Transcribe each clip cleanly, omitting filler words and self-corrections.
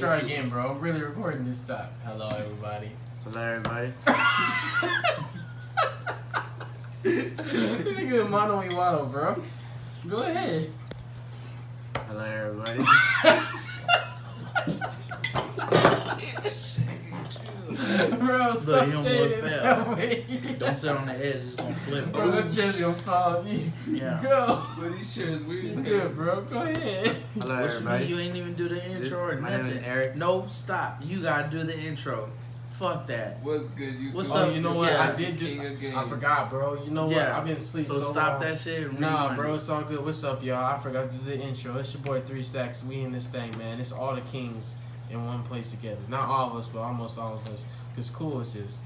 start again, bro. I'm really recording this time. Hello, everybody. Hello, everybody. You nigga mono y wado, bro. Go ahead. Hello, everybody. Bro, stop saying it that way. Don't sit on the edge, it's gonna flip. Bro, that chair's gonna fall on you. Yeah. Go. But these chairs weird. You good, bro. Go ahead. Hello, What you everybody. mean you ain't even do the intro or My name nothing? is Erik. No, stop. You gotta do the intro. Fuck that. What's good, YouTube? What's Oh, up? you know what? Yeah. I did do. King of games. I forgot, bro. You know what? Yeah. I've been asleep so stop long. that shit. And Nah, rewind bro, it. it's all good. What's up, y'all? I forgot to do the intro. It's your boy 3 Stacks. We in this thing, man. It's all the kings in one place together. Not all of us, but almost all of us. Cause cool is just,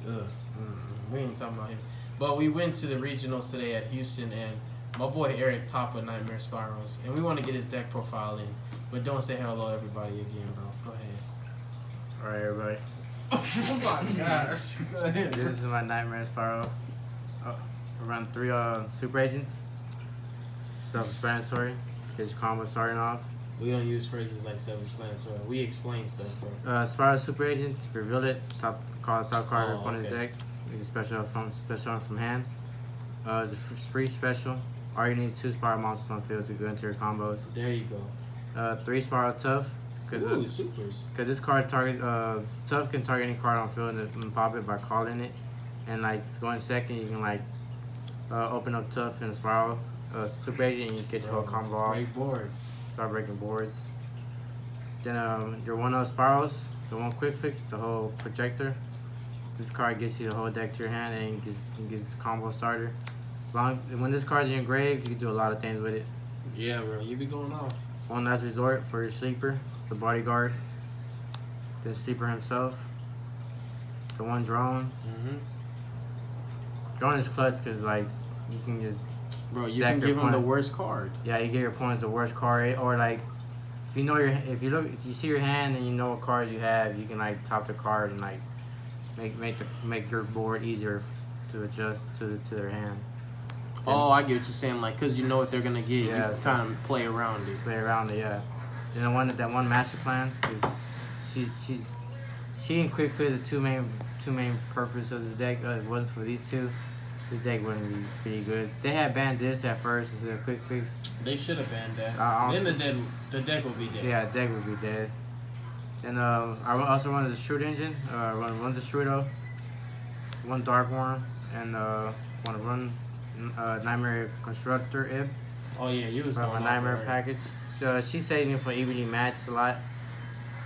we ain't talking about him. But we went to the regionals today at Houston, and my boy Erik top of Knightmare Spyrals, and we want to get his deck profile in. But don't say hello, everybody, again, bro. Go ahead. Alright, everybody. Oh my gosh. Go ahead. This is my Knightmare Spyral. Around 3 super agents. Self-explanatory. Get your combo starting off. We don't use phrases like self-explanatory. We explain stuff, bro. Spiral super agent. Reveal it. Call the top card of Oh, opponent's okay. deck. You can special from hand. It's a free special. All you need is 2 Spiral monsters on field to go into your combos. There you go. 3 Spiral tough. Ooh, supers. Because this card targets, tough can target any card on field and pop it by calling it. And like going second, you can like open up tough and spiral super agent and you get your whole combo off. Great boards. Start breaking boards. Then your 1-0 spirals, the 1 quick fix, the whole projector. This card gets you the whole deck to your hand and gets combo starter. When this card's in your grave, you can do a lot of things with it. Yeah, bro, you be going off. 1 last resort for your sleeper, it's the bodyguard. Then sleeper himself. The 1 drone. Drone is clutch because like you can just Bro, you stack can your give him the opponent. worst card. Yeah, you give your opponents the worst card, or like if you see your hand and you know what cards you have, you can like top the card and like make your board easier to adjust to their hand. Oh, I get what you're saying, like, cause you know what they're gonna get. Yeah, you so- kind of play around it. Play around it, yeah. And that one master plan is she and Quick Fit are the two main purpose of this deck. If it wasn't for these two, this deck wouldn't be pretty good. They had banned this at first instead of Quick Fix. They should have banned that. I don't Then the deck will be dead. Yeah, the deck would be dead. And I also wanted the Shoot Engine. Run the Shooto, 1 Dark Worm, and want to run Knightmare Constructor Ib. Oh yeah, you was For going my off Knightmare already. package. So she saved me for EBD match a lot.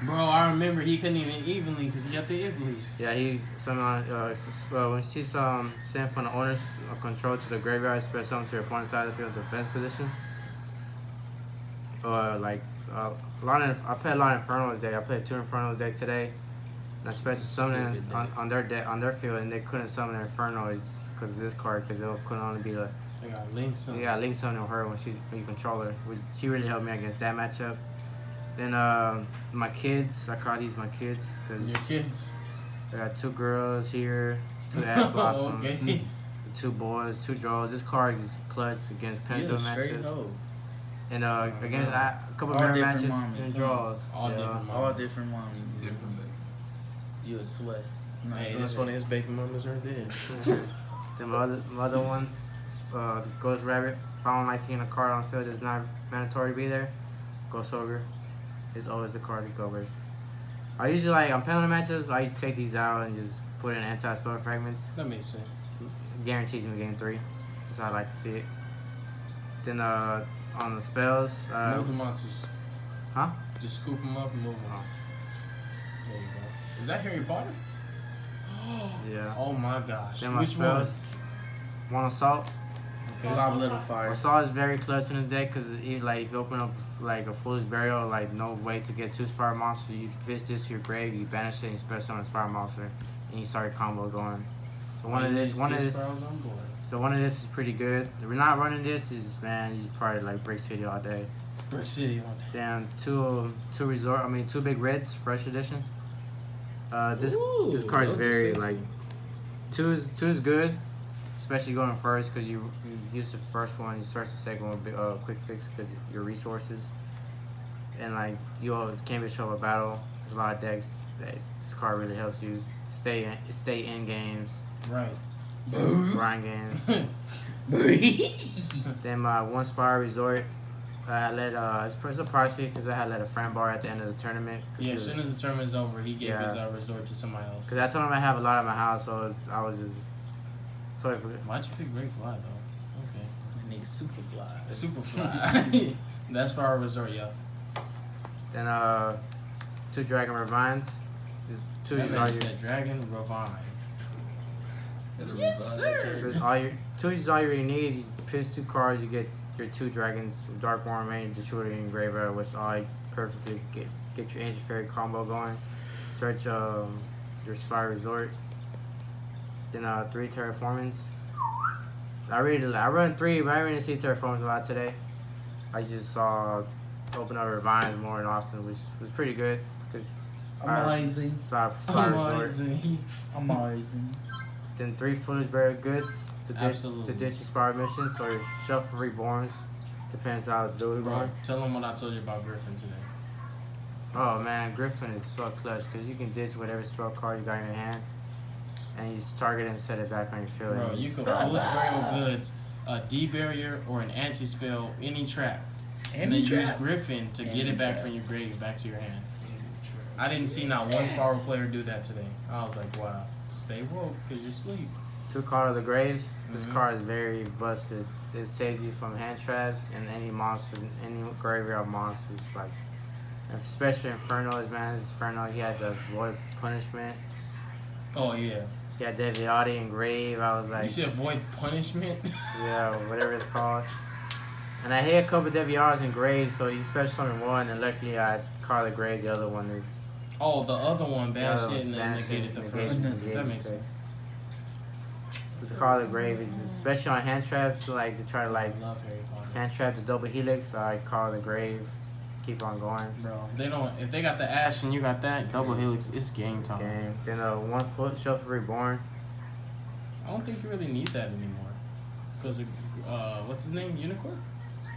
Bro, I remember he couldn't even evenly because he got the Ibly. Yeah, when she's sent from the owner's control to the graveyard, spread something to your opponent's side of the field defense position. I played a lot of Inferno today. I played 2 Inferno today today. And I special summoned on their field, and they couldn't summon their Inferno because of this card, because it could only be like. They got links on. Yeah, link something on her when you control her. She really helped me against that matchup. Then my kids, I call these my kids because Your kids. I got 2 girls here, 2 ass blossoms, Okay. 2 boys, 2 draws. This card is clutch against You a pendulum straight matches, hoe. and against a couple All mirror different matches mommies, and huh? draws. All Yeah. different All mamas. different mommies. Different thing. You a sweat. No, Hey, go this ahead. one of his baby mamas right there. Then my other ones, the Ghost Rabbit. If I don't like seeing a card on the field that's not mandatory to be there, Ghost Ogre is always the card to go with. I usually I'm playing the matches. I used to take these out and just put in anti-spell fragments. That makes sense. Guarantees me game 3. That's how I like to see it. Then on the spells, Move the monsters. huh? Just scoop them up and move them. There you go. Is that Harry Potter? Yeah. Oh my gosh. Then my Which one? spells. One assault. Solidifier. Assault is very clutch in the deck because if you open up like a Fool's Burial, like no way to get 2 Spiral monsters, you visit this to your grave, you banish it, and you spell summon a Spiral monster, and you start a combo going. So one of this is pretty good. If we're not running this, is man, you probably like Brick City all day. Brick City all day. Then two big reds, fresh edition. This Ooh, card is those are very sexy. like two is good, especially going first because you use the first one, you start the second one with quick fix because your resources. and like you can't be show a battle. There's a lot of decks that this card really helps you stay in games, Right. grind games. Then my one Spyral Resort, I let it's pricey because I had let a friend borrow at the end of the tournament. Yeah, as soon as the tournament's over, he gave his resort to somebody else. Because I told him I have a lot at my house, so I was just totally forget. Why'd you pick Great Fly though? Okay. Nigga, Superfly. Superfly. That's for our resort, yo. Then 2 Dragon Refines. Just 2 That use man all said Dragon Ravine. Yes, sir. two is all you really need. You pick 2 cards, you get your 2 dragons, Dark Warmane, Destroyer, and Graveyard, which all perfectly get your Ancient Fairy combo going. Search your Spyral Resort. Then 3 Terraformings. I run 3, but I didn't see Terraformings a lot today. I just saw open up Refines more than often, which was pretty good because Amazing. Amazing. Then 3 Foolish Burial Goods to ditch expired missions or Shuffle Reborns. Depends how it's doing. Bro, tell them what I told you about Griffin today. Oh man, Griffin is so clutch because you can ditch whatever spell card you got in your hand and you just target it and set it back on your field. Bro, you can Foolish Burial Goods, a D-Barrier, or an anti-spell, any trap. And then use Griffin to get it back from your grave back to your hand. I didn't see not one Spyral player do that today. I was like, wow. Stay woke, because you're asleep. 2 Call of the Graves. This card is very busted. It saves you from hand traps and any monsters, any graveyard monsters. Like, especially Inferno, man. Inferno, he had the Void Punishment. Oh, yeah. He had Deviati and Grave. I was like... You said Void Punishment? Yeah, whatever it's called. And I hit a couple of Deviatis and Graves, so you special summon 1, and luckily I Call of the Grave. The other one is... Oh, the other one banished it and then negated the first one. That makes sense. The Call of the Grave is especially on hand traps, so like to try to like hand trap the double helix. So I Call the Grave, keep on going. Bro, if they got the Ash and you got that double helix, it's game time. Then 1 foot Shuffle Reborn. I don't think you really need that anymore, because what's his name, Unicorn?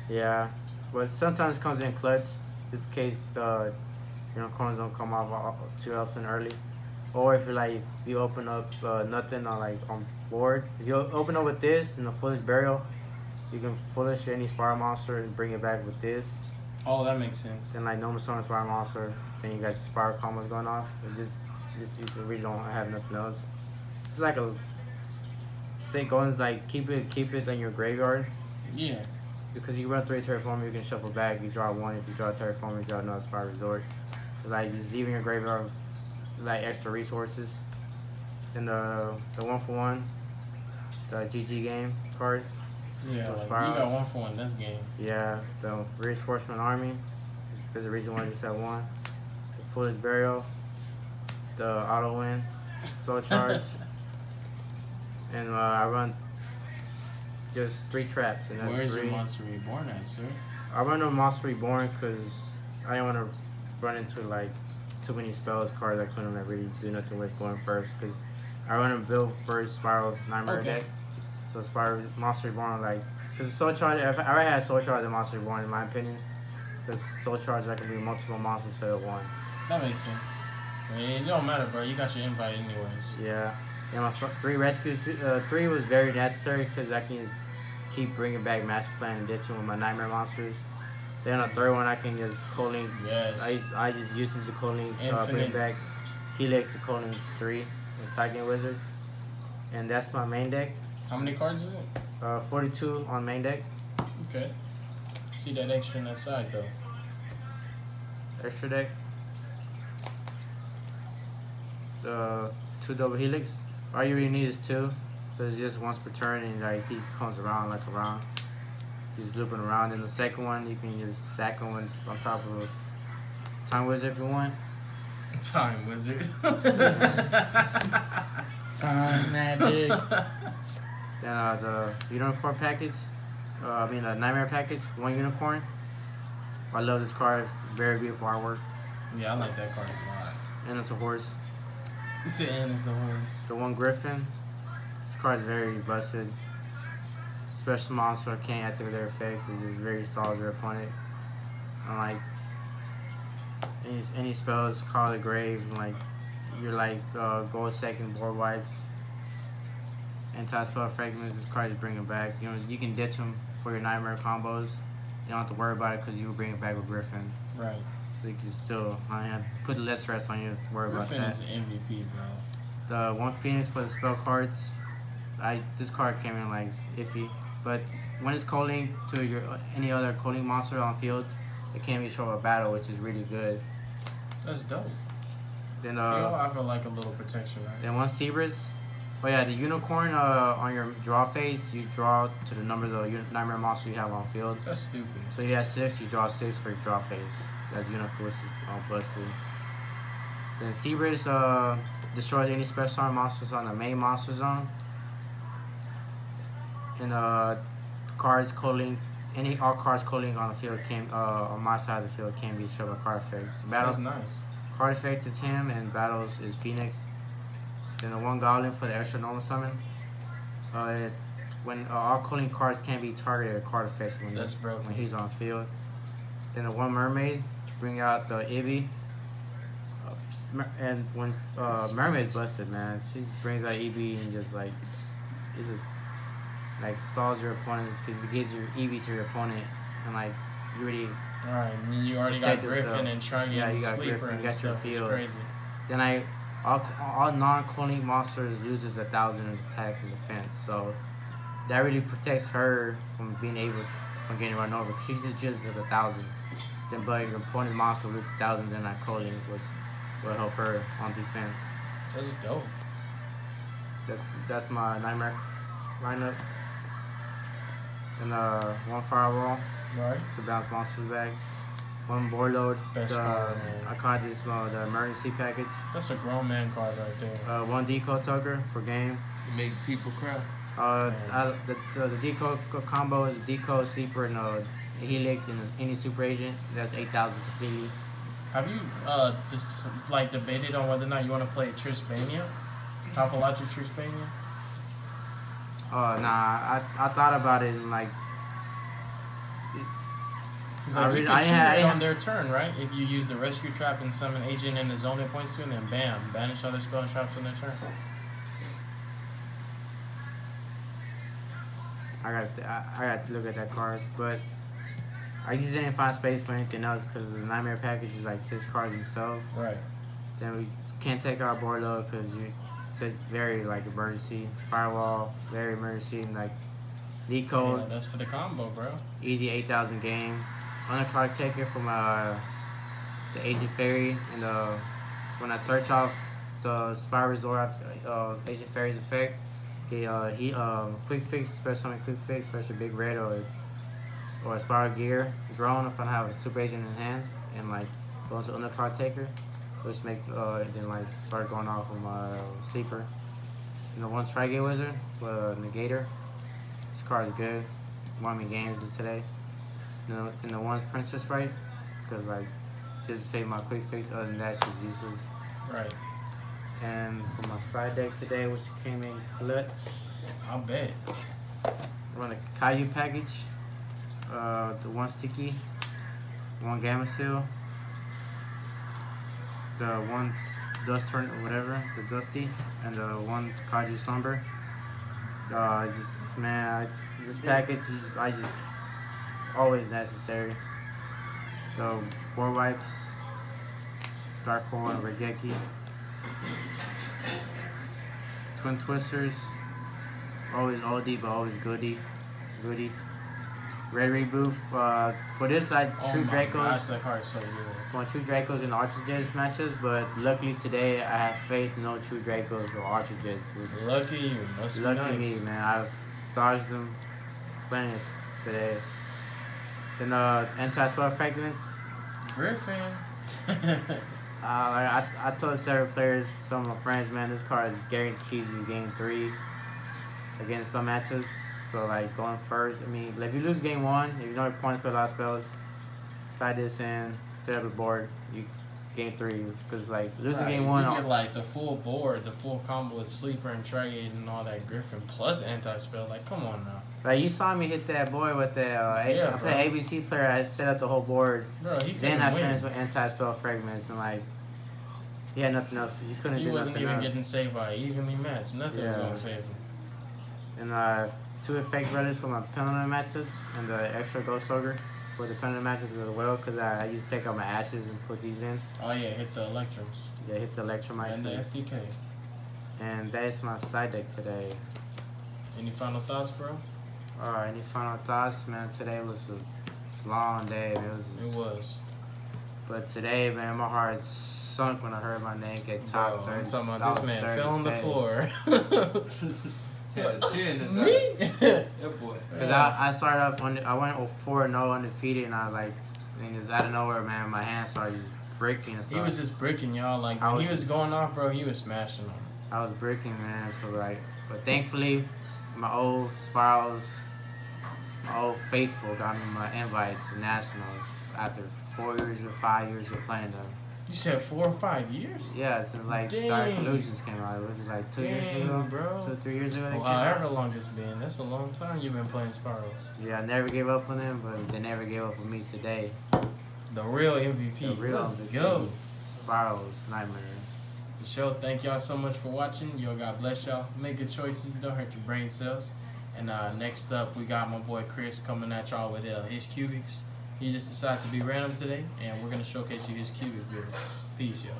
Yeah, but sometimes it comes in clutch, just in case the unicorns don't come off too often early. Or if you open up nothing on board. If you open up with this and the Foolish Burial, you can Foolish any Spyral monster and bring it back with this. Oh, that makes sense. Then normal summon Spyral monster, then you got your Spyral combos going off. You really don't have nothing else. It's like a going keep it in your graveyard. Yeah. Because you run 3 Terraform, you can shuffle back. You draw 1. If you draw a Terraform, you draw another Spyral Resort. So just leaving your graveyard with extra resources. Then the 1-for-1, the GG game card. Yeah, you got 1-for-1. That's game. Yeah, the Reinforcement Army. There's a reason why I just had 1. The Foolish Burial, the Auto Win, Soul Charge, and I run just 3 traps. And that's Where's 3. your Monster Reborn at, sir? I run a Monster Reborn because I didn't want to run into too many spells cards I couldn't really do nothing with going first. Because I run a build first Spyral Knightmare deck. So Spyral Monster Reborn because Soul Charge. I already had Soul Charge and Monster Reborn in my opinion. Because Soul Charge can be multiple monsters instead of 1. That makes sense. I mean, it don't matter, bro. You got your invite anyways. Yeah. And my 3 rescues. 3 was very necessary because I can just keep bringing back Master Plan and ditching with my Knightmare monsters. Then on the 3rd one, I can just co-link. Yes. I just use it to co-link, bring back Helix to co-link 3, the Titan Wizard. And that's my main deck. How many cards is it? 42 on main deck. Okay. See that extra on that side, though. Extra deck. The 2 double Helix. All you really need is 2. Because it's just once per turn and he comes around around. He's looping around. In the second one, you can just sack him on top of a Time Wizard if you want. Time Wizard. Time Magic. Then the Unicorn package. The Knightmare package. 1 Unicorn. I love this card. Very beautiful artwork. Yeah, I like that card a lot. And it's a horse. You said and it's a horse. The 1 Griffin. This card is very busted. Special monster can't activate their effects. It's just very solid their opponent. Any spells, Call the Grave, like you're like gold second board wipes. Anti-spell fragments, this card is bringing back. You know, you can ditch them for your Knightmare combos. You don't have to worry about it because you will bring it back with Griffin. Right. So you can still put less stress on you. Worry Griffin about that. is MVP, bro. The one Phoenix for the spell cards. This card came in like iffy, but when it's calling to your any other calling monster on field, it can be show a battle, which is really good. That's dope. Then they all have like a little protection, right? Then one Zebras. Oh yeah, the unicorn on your draw phase, you draw to the number of the Knightmare monster you have on field. That's stupid. So you have 6, you draw 6 for your draw phase. That's unicorn, which is busted. Then Zebras destroys any special arm monsters on the main monster zone. And cards calling all cards calling on the field can on my side of the field can be shown by card effects. That's nice. Card effects is him, and battles is Phoenix. Then the one Goblin for the extra normal summon. When all calling cards can be targeted at card effects when he's on field. Then the one Mermaid to bring out the Ibby. And when Mermaid's busted, man, she brings out Ibby and just like stalls your opponent because it gives your Eevee to your opponent, and like you already. Alright, you already got Griffin and Trunky and you got Sleeper Griffin, and you got your stuff. field. It's crazy. Then all non-calling monsters loses 1,000 attack and defense, so that really protects her from getting run over. She's just at 1,000. Then but your opponent's monster loses 1,000, then that calling will help her on defense. That's dope. That's my Knightmare lineup. And one Firewall to bounce monsters back. One board load. I caught this the emergency package. That's a grown man card right there. One Deco Tucker for game. You make people cry. The Deco combo is Deco, Sleeper, and Helix, and any super agent. That's 8,000 completely. Have you just like debated on whether or not you want to play Trispania? Topologic Trispania? Nah, I thought about it and like. Because like, you can shoot it on their turn, right? If you use the rescue trap and summon agent in the zone it points to, and then bam, banish other spell and traps on their turn. I got to look at that card, but I just didn't find space for anything else because the Knightmare package is like 6 cards themselves. Right. Then we can't take our board load because it's very like emergency. Firewall, very emergency, and like lead code. Yeah, that's for the combo, bro. Easy 8,000 game. Underclock taker from the Agent Fairy, and when I search off the Spyral Resort Agent Fairy's effect, he quick fix, special summon quick fix, search a big red or a Spyral Gear drone if I have a super agent in hand, and like go into Underclock taker, which make then like start going off of my Sleeper. And the one Tri-Gate Wizard for Negator. This card is good. Won me games today. And the one's Princess Right, because like just to save my quick fix. Other than that, she's useless. Right. And for my side deck today, which came in clutch, I'll bet. run a Caillou package. The one Sticky, one Gamma Seal, the one Dust Turn or whatever, the Dusty, and the one Kaiju Slumber. This package I just always necessary. So board wipes, Dark Horn, Regeki, Twin Twisters, always oldie but always goodie. Red Rebuff. For this, I True Dracos. Gosh, that card is so good. Want True Dracos and Archaegems matches, but luckily today I have faced no True Dracos or Archaegems. Lucky you, must be Lucky nice. me, man. I've dodged them plenty today. Then anti-spell fragments. Griffin. I told several players, some of my friends, man, this card guarantees you game 3 against some matchups. So like going first, I mean, if you lose game 1, if you don't have points for a lot of spells, side this in, set up a board. game 3 because like losing Right, game 1. You get like the full board, the full combo with sleeper and trade and all that Griffin plus anti-spell. Like, come on now. Like you saw me hit that boy with the Yeah, I played ABC player. I set up the whole board. Bro, he Then couldn't I win. finished with anti-spell fragments and like he had nothing else. You couldn't He do wasn't nothing even else. getting saved by evenly matched. Nothing was Yeah. gonna save him. And 2 effect relics for my penalty matchups and the extra ghost ogre for the penalty matchups as well because I used to take out my ashes and put these in. Oh yeah, hit the Electrums. Yeah, hit the electromites. And the FDK. And that's my side deck today. Any final thoughts, bro? Alright, any final thoughts, man? Today was a long day, man. It was. But today, man, my heart sunk when I heard my name get top 30. I'm talking about this man fell on the floor. Yeah, the chin is Me? that boy. Because I started off, I went 4-0 undefeated, and I like, and just out of nowhere, man, my hand started just breaking. And He was just bricking y'all. Like, when he was going off, bro, he was smashing them. I was breaking, man. So like, but thankfully, my old Spirals, my old faithful got me my invite to nationals after 4 years or 5 years of playing them. You said 4 or 5 years? Yeah, since like Dang. Dark Illusions came out. Was it like 2 years Dang, ago? bro. 2 or 3 years ago? they Well, came out? however long it's been, that's a long time you've been playing Spirals. Yeah, I never gave up on them, but they never gave up on me today. The real MVP. The real Let's MVP. go. Spirals, Knightmare. The show. Thank y'all so much for watching. Yo, God bless y'all. Make good choices. Don't hurt your brain cells. And next up, we got my boy Chris coming at y'all with his cubics. He just decided to be random today, and we're gonna showcase you his cubic build. Peace, y'all.